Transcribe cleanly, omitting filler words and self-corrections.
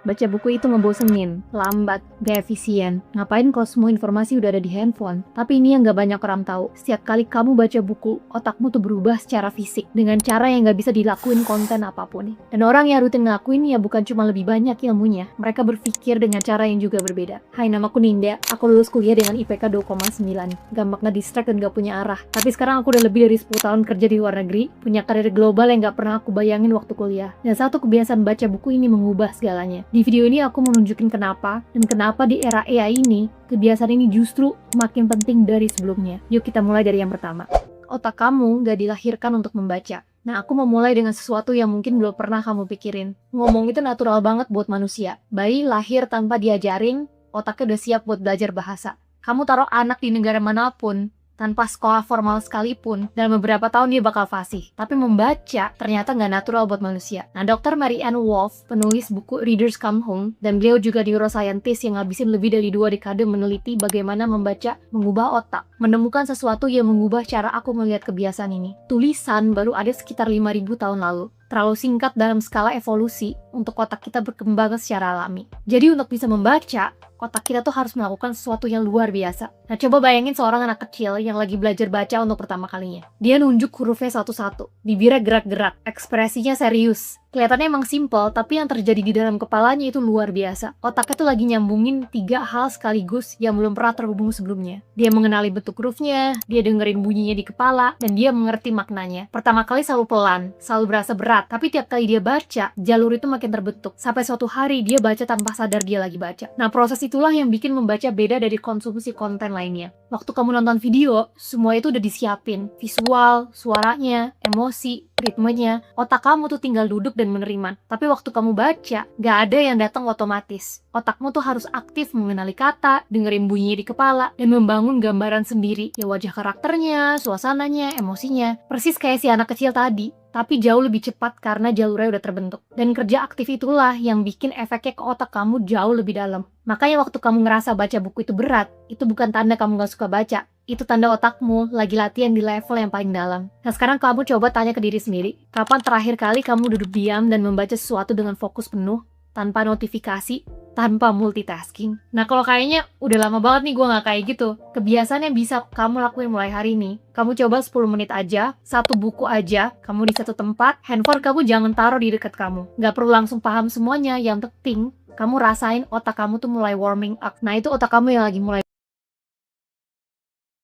Baca buku itu ngebosenin, lambat, gak efisien. Ngapain kalau semua informasi udah ada di handphone? Tapi ini yang gak banyak orang tahu. Setiap kali kamu baca buku, otakmu tuh berubah secara fisik. Dengan cara yang gak bisa dilakuin konten apapun. Dan orang yang rutin ngelakuin ya bukan cuma lebih banyak ilmunya. Mereka berpikir dengan cara yang juga berbeda. Hai, namaku Ninda. Aku lulus kuliah dengan IPK 2,9. Gampang ngedistract dan gak punya arah. Tapi sekarang aku udah lebih dari 10 tahun kerja di luar negeri. Punya karir global yang gak pernah aku bayangin waktu kuliah. Dan satu kebiasaan baca buku ini mengubah segalanya. Di video ini aku mau nunjukin kenapa, dan kenapa di era AI ini, kebiasaan ini justru makin penting dari sebelumnya. Yuk kita mulai dari yang pertama. Otak kamu gak dilahirkan untuk membaca. Nah, aku mau mulai dengan sesuatu yang mungkin belum pernah kamu pikirin. Ngomong itu natural banget buat manusia. Bayi lahir tanpa diajarin, otaknya udah siap buat belajar bahasa. Kamu taruh anak di negara manapun, tanpa sekolah formal sekalipun, dalam beberapa tahun dia bakal fasih. Tapi membaca ternyata nggak natural buat manusia. Nah, Dr. Marianne Wolf, penulis buku Readers Come Home, dan beliau juga neuroscientist yang ngabisin lebih dari 2 dekade meneliti bagaimana membaca mengubah otak, menemukan sesuatu yang mengubah cara aku melihat kebiasaan ini. Tulisan baru ada sekitar 5.000 tahun lalu. Terlalu singkat dalam skala evolusi untuk otak kita berkembang secara alami. Jadi untuk bisa membaca, otak kita tuh harus melakukan sesuatu yang luar biasa. Nah, coba bayangin seorang anak kecil yang lagi belajar baca untuk pertama kalinya. Dia nunjuk hurufnya satu-satu, bibirnya gerak-gerak, ekspresinya serius. Kelihatannya emang simple, tapi yang terjadi di dalam kepalanya itu luar biasa. Otaknya tuh lagi nyambungin 3 hal sekaligus yang belum pernah terhubung sebelumnya. Dia mengenali bentuk hurufnya, dia dengerin bunyinya di kepala, dan dia mengerti maknanya. Pertama kali selalu pelan, selalu berasa berat, tapi tiap kali dia baca, jalur itu makin terbentuk. Sampai suatu hari dia baca tanpa sadar dia lagi baca. Nah, proses itulah yang bikin membaca beda dari konsumsi konten lainnya. Waktu kamu nonton video, semua itu udah disiapin. Visual, suaranya, emosi, ritmenya. Otak kamu tuh tinggal duduk dan menerima. Tapi waktu kamu baca, gak ada yang datang otomatis. Otakmu tuh harus aktif mengenali kata, dengerin bunyi di kepala, dan membangun gambaran sendiri. Ya wajah karakternya, suasananya, emosinya. Persis kayak si anak kecil tadi. Tapi jauh lebih cepat karena jalurnya udah terbentuk. Dan kerja aktif itulah yang bikin efeknya ke otak kamu jauh lebih dalam. Makanya waktu kamu ngerasa baca buku itu berat, itu bukan tanda kamu gak suka baca. Itu tanda otakmu lagi latihan di level yang paling dalam. Nah, sekarang kamu coba tanya ke diri sendiri. Kapan terakhir kali kamu duduk diam dan membaca sesuatu dengan fokus penuh, tanpa notifikasi, tanpa multitasking? Nah, kalau kayaknya udah lama banget nih gue gak kayak gitu. Kebiasaan yang bisa kamu lakuin mulai hari ini, kamu coba 10 menit aja, 1 buku aja, kamu di satu tempat, handphone kamu jangan taruh di dekat kamu. Gak perlu langsung paham semuanya, yang penting kamu rasain otak kamu tuh mulai warming up. Nah, itu otak kamu yang lagi mulai